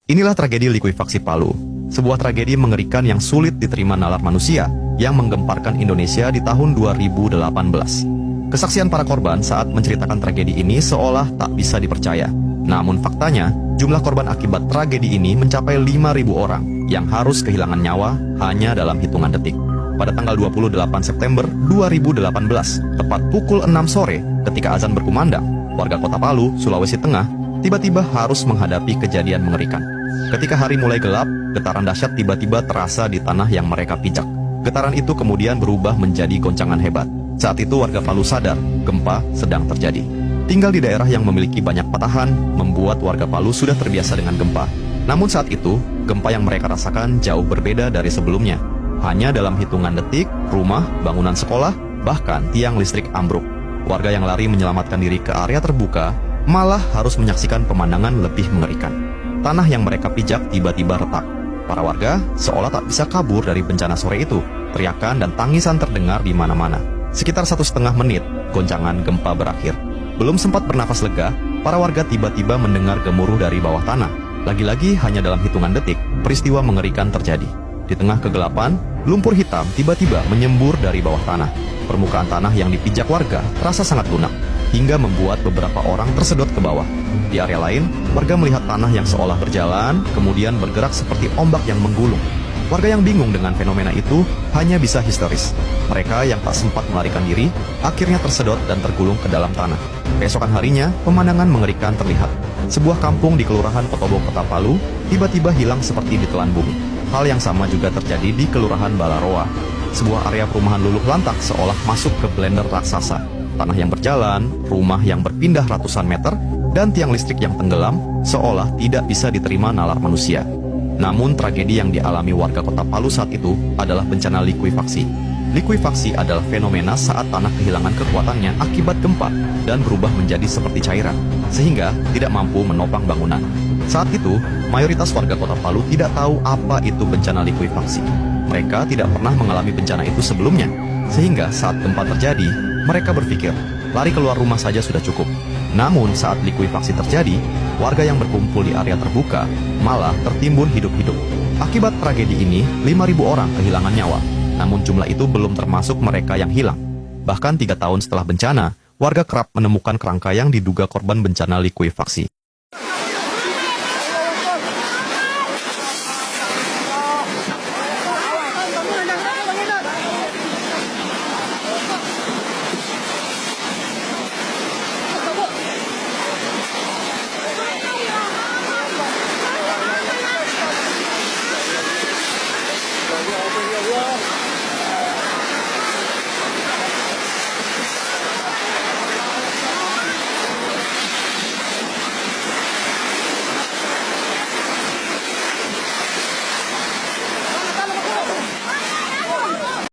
Inilah tragedi likuifaksi Palu, sebuah tragedi mengerikan yang sulit diterima nalar manusia yang menggemparkan Indonesia di tahun 2018. Kesaksian para korban saat menceritakan tragedi ini seolah tak bisa dipercaya. Namun faktanya, jumlah korban akibat tragedi ini mencapai 5.000 orang yang harus kehilangan nyawa hanya dalam hitungan detik. Pada tanggal 28 September 2018, tepat pukul 6 sore ketika azan berkumandang, warga kota Palu, Sulawesi Tengah, tiba-tiba harus menghadapi kejadian mengerikan. Ketika hari mulai gelap, getaran dahsyat tiba-tiba terasa di tanah yang mereka pijak. Getaran itu kemudian berubah menjadi goncangan hebat. Saat itu warga Palu sadar, gempa sedang terjadi. Tinggal di daerah yang memiliki banyak patahan, membuat warga Palu sudah terbiasa dengan gempa. Namun saat itu, gempa yang mereka rasakan jauh berbeda dari sebelumnya. Hanya dalam hitungan detik, rumah, bangunan sekolah, bahkan tiang listrik ambruk. Warga yang lari menyelamatkan diri ke area terbuka, malah harus menyaksikan pemandangan lebih mengerikan. Tanah yang mereka pijak tiba-tiba retak. Para warga seolah tak bisa kabur dari bencana sore itu. Teriakan dan tangisan terdengar di mana-mana. Sekitar 1,5 menit, goncangan gempa berakhir. Belum sempat bernafas lega, para warga tiba-tiba mendengar gemuruh dari bawah tanah. Lagi-lagi hanya dalam hitungan detik, peristiwa mengerikan terjadi. Di tengah kegelapan, lumpur hitam tiba-tiba menyembur dari bawah tanah. Permukaan tanah yang dipijak warga terasa sangat lunak, hingga membuat beberapa orang tersedot ke bawah. Di area lain, warga melihat tanah yang seolah berjalan, kemudian bergerak seperti ombak yang menggulung. Warga yang bingung dengan fenomena itu hanya bisa histeris. Mereka yang tak sempat melarikan diri, akhirnya tersedot dan tergulung ke dalam tanah. Keesokan harinya, pemandangan mengerikan terlihat. Sebuah kampung di Kelurahan Petobo, Kota Palu, tiba-tiba hilang seperti ditelan bumi. Hal yang sama juga terjadi di Kelurahan Balaroa. Sebuah area perumahan luluh lantak seolah masuk ke blender raksasa. Tanah yang berjalan, rumah yang berpindah ratusan meter, dan tiang listrik yang tenggelam seolah tidak bisa diterima nalar manusia. Namun tragedi yang dialami warga kota Palu saat itu adalah bencana likuifaksi. Likuifaksi adalah fenomena saat tanah kehilangan kekuatannya akibat gempa dan berubah menjadi seperti cairan, sehingga tidak mampu menopang bangunan. Saat itu, mayoritas warga kota Palu tidak tahu apa itu bencana likuifaksi. Mereka tidak pernah mengalami bencana itu sebelumnya, sehingga saat gempa terjadi, mereka berpikir, lari keluar rumah saja sudah cukup. Namun saat likuifaksi terjadi, warga yang berkumpul di area terbuka malah tertimbun hidup-hidup. Akibat tragedi ini, 5.000 orang kehilangan nyawa. Namun jumlah itu belum termasuk mereka yang hilang. Bahkan 3 tahun setelah bencana, warga kerap menemukan kerangka yang diduga korban bencana likuifaksi.